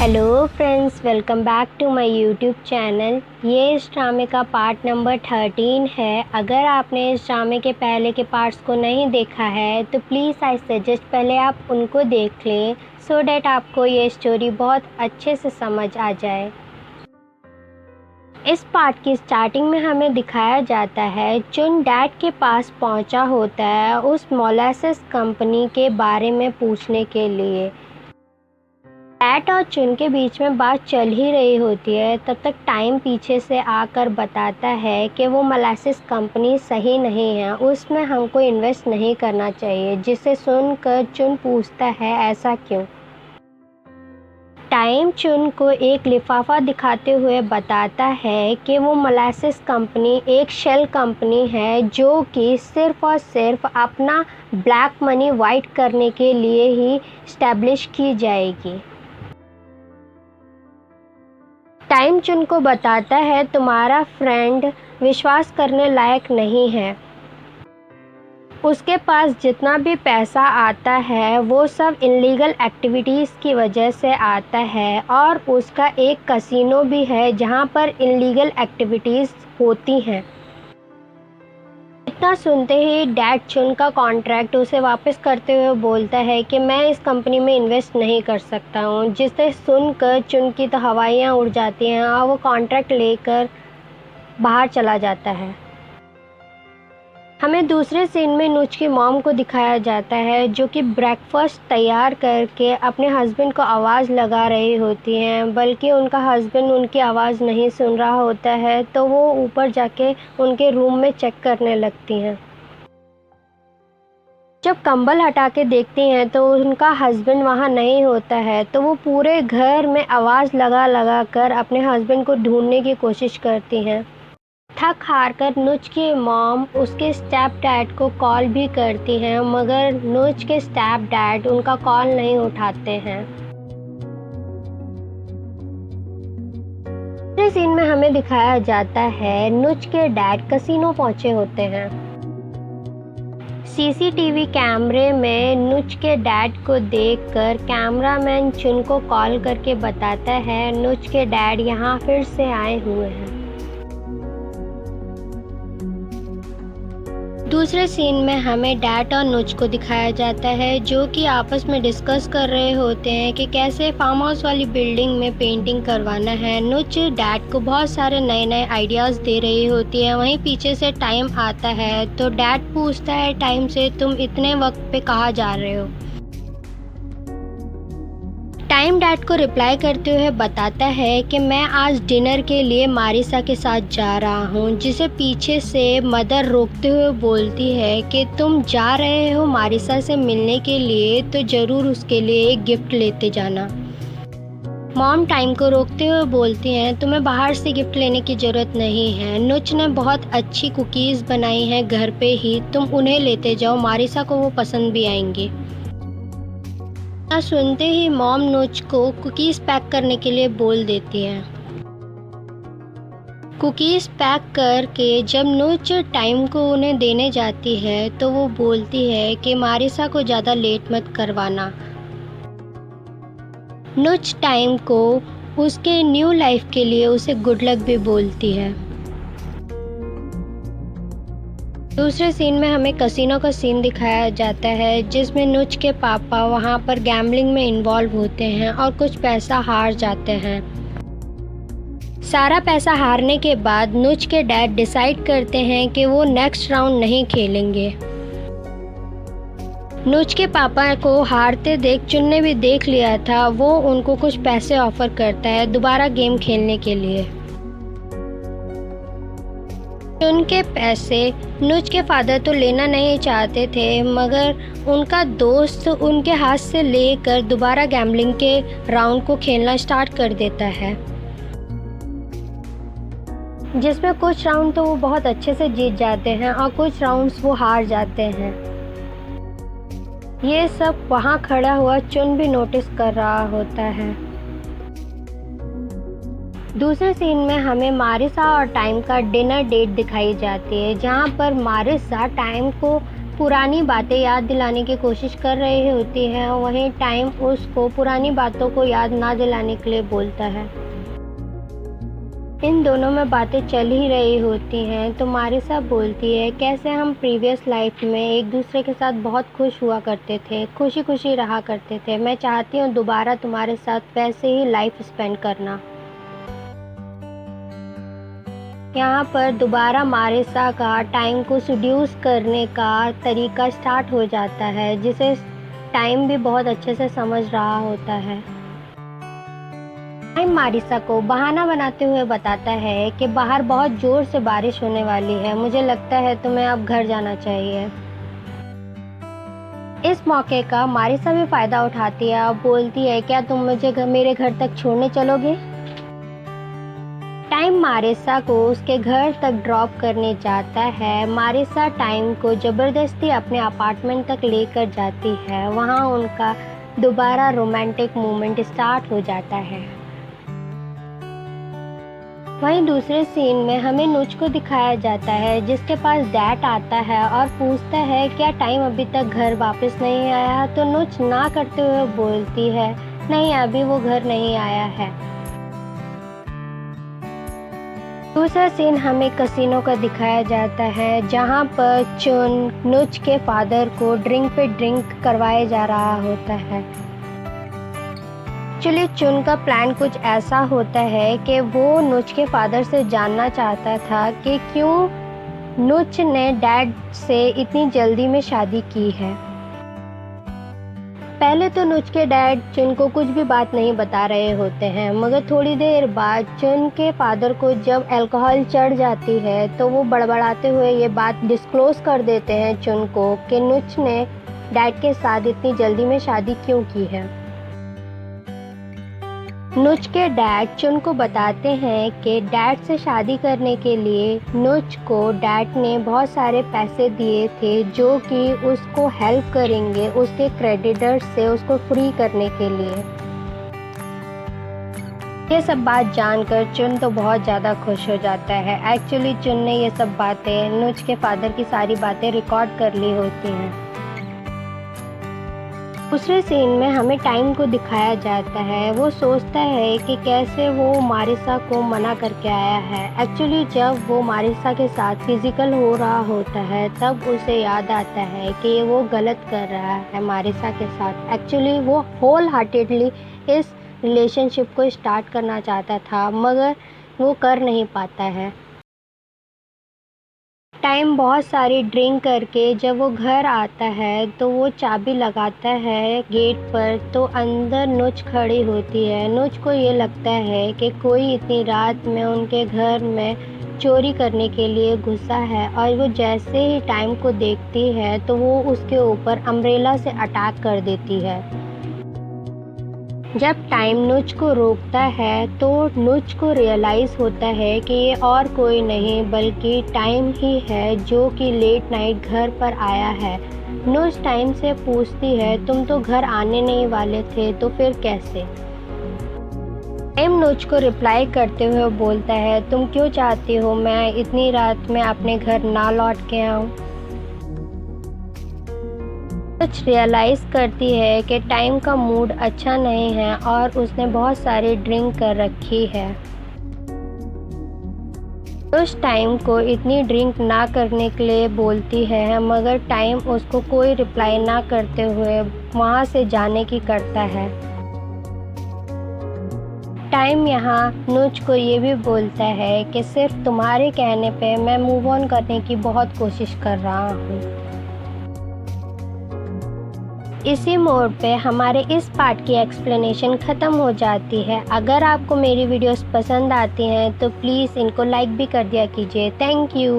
Hello friends, welcome back to my YouTube channel. ये इस ड्रामे का पार्ट नंबर 13 है। अगर आपने इस ड्रामे के पहले के पार्ट्स को नहीं देखा है तो प्लीज़ आई सजेस्ट पहले आप उनको देख लें सो डैट आपको ये स्टोरी बहुत अच्छे से समझ आ जाए। इस पार्ट की स्टार्टिंग में हमें दिखाया जाता है चुन डैड के पास पहुंचा होता है उस मोलासेस कंपनी के बारे में पूछने के लिए। डैड और चुन के बीच में बात चल ही रही होती है, तब तक टाइम पीछे से आकर बताता है कि वो मोलासेस कंपनी सही नहीं है, उसमें हमको इन्वेस्ट नहीं करना चाहिए। जिसे सुनकर चुन पूछता है ऐसा क्यों। टाइम चुन को एक लिफाफा दिखाते हुए बताता है कि वो मोलासेस कंपनी एक शेल कंपनी है जो कि सिर्फ और सिर्फ अपना ब्लैक मनी वाइट करने के लिए ही इस्टेब्लिश की जाएगी। टाइम चुन को बताता है तुम्हारा फ्रेंड विश्वास करने लायक नहीं है। उसके पास जितना भी पैसा आता है वो सब इलीगल एक्टिविटीज़ की वजह से आता है और उसका एक कसिनो भी है जहाँ पर इलीगल एक्टिविटीज़ होती हैं। इतना सुनते ही डैड चुन का कॉन्ट्रैक्ट उसे वापस करते हुए बोलता है कि मैं इस कंपनी में इन्वेस्ट नहीं कर सकता हूँ। जिसे सुनकर चुन की तो हवाइयाँ उड़ जाती हैं और वो कॉन्ट्रैक्ट लेकर बाहर चला जाता है। हमें दूसरे सीन में नुच की मॉम को दिखाया जाता है जो कि ब्रेकफास्ट तैयार करके अपने हस्बैंड को आवाज़ लगा रही होती हैं, बल्कि उनका हस्बैंड उनकी आवाज़ नहीं सुन रहा होता है तो वो ऊपर जाके उनके रूम में चेक करने लगती हैं। जब कंबल हटा के देखती हैं तो उनका हस्बैंड वहाँ नहीं होता है, तो वो पूरे घर में आवाज़ लगा लगा कर अपने हस्बैंड को ढूंढने की कोशिश करती हैं। थक हार कर नुच की मॉम उसके स्टेप डैड को कॉल भी करती हैं, मगर नुच के स्टेप डैड उनका कॉल नहीं उठाते हैं। इस सीन में हमें दिखाया जाता है नुच के डैड कसिनो पहुंचे होते हैं। सीसीटीवी कैमरे में नुच के डैड को देखकर कैमरामैन चुन को कॉल करके बताता है नुच के डैड यहाँ फिर से आए हुए हैं। दूसरे सीन में हमें डैड और नुच को दिखाया जाता है जो कि आपस में डिस्कस कर रहे होते हैं कि कैसे फार्म हाउस वाली बिल्डिंग में पेंटिंग करवाना है। नुच डैड को बहुत सारे नए नए आइडियाज़ दे रही होती है। वहीं पीछे से टाइम आता है तो डैड पूछता है टाइम से तुम इतने वक्त पे कहाँ जा रहे हो। टाइम डैड को रिप्लाई करते हुए बताता है कि मैं आज डिनर के लिए मारिसा के साथ जा रहा हूँ। जिसे पीछे से मदर रोकते हुए बोलती है कि तुम जा रहे हो मारिसा से मिलने के लिए तो ज़रूर उसके लिए एक गिफ्ट लेते जाना। मॉम टाइम को रोकते हुए बोलती हैं तुम्हें बाहर से गिफ्ट लेने की ज़रूरत नहीं है, नुच ने बहुत अच्छी कुकीज़ बनाई हैं घर पे ही, तुम उन्हें लेते जाओ, मारिसा को वो पसंद भी आएंगी। सुनते ही मॉम नुच को कुकीज़ पैक करने के लिए बोल देती हैं। कुकीज़ पैक करके जब नुच टाइम को उन्हें देने जाती है तो वो बोलती है कि मारिसा को ज़्यादा लेट मत करवाना। नुच टाइम को उसके न्यू लाइफ के लिए उसे गुड लक भी बोलती है। दूसरे सीन में हमें कसिनो का सीन दिखाया जाता है जिसमें नुच के पापा वहां पर गैम्बलिंग में इन्वॉल्व होते हैं और कुछ पैसा हार जाते हैं। सारा पैसा हारने के बाद नुच के डैड डिसाइड करते हैं कि वो नेक्स्ट राउंड नहीं खेलेंगे। नुच के पापा को हारते देख चुन ने भी देख लिया था, वो उनको कुछ पैसे ऑफर करता है दोबारा गेम खेलने के लिए। चुन के पैसे नुच के फादर तो लेना नहीं चाहते थे, मगर उनका दोस्त उनके हाथ से लेकर दोबारा गैम्बलिंग के राउंड को खेलना स्टार्ट कर देता है, जिसमें कुछ राउंड तो वो बहुत अच्छे से जीत जाते हैं और कुछ राउंड्स वो हार जाते हैं। ये सब वहाँ खड़ा हुआ चुन भी नोटिस कर रहा होता है। दूसरे सीन में हमें मारिसा और टाइम का डिनर डेट दिखाई जाती है जहाँ पर मारिसा टाइम को पुरानी बातें याद दिलाने की कोशिश कर रही होती है, वहीं टाइम उसको पुरानी बातों को याद ना दिलाने के लिए बोलता है। इन दोनों में बातें चल ही रही होती हैं तो मारिसा बोलती है कैसे हम प्रीवियस लाइफ में एक दूसरे के साथ बहुत खुश हुआ करते थे, खुशी खुशी रहा करते थे। मैं चाहती हूँ दोबारा तुम्हारे साथ वैसे ही लाइफ स्पेंड करना। यहाँ पर दोबारा मारिसा का टाइम को सेड्यूस करने का तरीका स्टार्ट हो जाता है, जिसे टाइम भी बहुत अच्छे से समझ रहा होता है। टाइम मारिसा को बहाना बनाते हुए बताता है कि बाहर बहुत जोर से बारिश होने वाली है, मुझे लगता है तुम्हें अब घर जाना चाहिए। इस मौके का मारिसा भी फायदा उठाती है और बोलती है क्या तुम मुझे मेरे घर तक छोड़ने चलोगे। टाइम मारिसा को उसके घर तक ड्रॉप करने जाता है। मारिसा टाइम को ज़बरदस्ती अपने अपार्टमेंट तक लेकर जाती है। वहाँ उनका दोबारा रोमांटिक मोमेंट स्टार्ट हो जाता है। वहीं दूसरे सीन में हमें नुच को दिखाया जाता है, जिसके पास डैड आता है और पूछता है क्या टाइम अभी तक घर वापस नहीं आया, तो नुच ना करते हुए बोलती है नहीं, अभी वो घर नहीं आया है। दूसरा सीन हमें कसिनो का दिखाया जाता है, जहां पर चुन नुच के फादर को ड्रिंक पे ड्रिंक करवाया जा रहा होता है। एक्चुअली चुन का प्लान कुछ ऐसा होता है कि वो नुच के फादर से जानना चाहता था कि क्यों नुच ने डैड से इतनी जल्दी में शादी की है। पहले तो नुच के डैड चुन को कुछ भी बात नहीं बता रहे होते हैं, मगर थोड़ी देर बाद चुन के फादर को जब अल्कोहल चढ़ जाती है तो वो बड़बड़ाते हुए ये बात डिस्क्लोज कर देते हैं चुन को कि नुच ने डैड के साथ इतनी जल्दी में शादी क्यों की है। नुच के डैड चुन को बताते हैं कि डैड से शादी करने के लिए नुच को डैड ने बहुत सारे पैसे दिए थे, जो कि उसको हेल्प करेंगे उसके क्रेडिटर्स से उसको फ्री करने के लिए। ये सब बात जानकर चुन तो बहुत ज़्यादा खुश हो जाता है। एक्चुअली चुन ने ये सब बातें नुच के फादर की सारी बातें रिकॉर्ड कर ली होती हैं। दूसरे सीन में हमें टाइम को दिखाया जाता है। वो सोचता है कि कैसे वो मारिसा को मना करके आया है। एक्चुअली जब वो मारिसा के साथ फिजिकल हो रहा होता है तब उसे याद आता है कि वो गलत कर रहा है मारिसा के साथ। एक्चुअली वो होल हार्टेडली इस रिलेशनशिप को स्टार्ट करना चाहता था, मगर वो कर नहीं पाता है। टाइम बहुत सारी ड्रिंक करके जब वो घर आता है तो वो चाबी लगाता है गेट पर, तो अंदर नुच खड़ी होती है। नुच को ये लगता है कि कोई इतनी रात में उनके घर में चोरी करने के लिए घुसा है, और वो जैसे ही टाइम को देखती है तो वो उसके ऊपर अम्ब्रेला से अटैक कर देती है। जब टाइम नुच को रोकता है तो नुच को रियलाइज़ होता है कि ये और कोई नहीं बल्कि टाइम ही है, जो कि लेट नाइट घर पर आया है। नुच टाइम से पूछती है तुम तो घर आने नहीं वाले थे, तो फिर कैसे। टाइम नुच को रिप्लाई करते हुए बोलता है तुम क्यों चाहती हो मैं इतनी रात में अपने घर ना लौट के आऊँ। नुच रियलाइज़ करती है कि टाइम का मूड अच्छा नहीं है और उसने बहुत सारी ड्रिंक कर रखी है। नुच टाइम को इतनी ड्रिंक ना करने के लिए बोलती है, मगर टाइम उसको कोई रिप्लाई ना करते हुए वहाँ से जाने की करता है। टाइम यहाँ नुच को ये भी बोलता है कि सिर्फ तुम्हारे कहने पे मैं मूव ऑन करने की बहुत कोशिश कर रहा हूँ। इसी मोड़ पे हमारे इस पार्ट की एक्सप्लेनेशन ख़त्म हो जाती है। अगर आपको मेरी वीडियोस पसंद आती हैं तो प्लीज़ इनको लाइक भी कर दिया कीजिए। Thank you.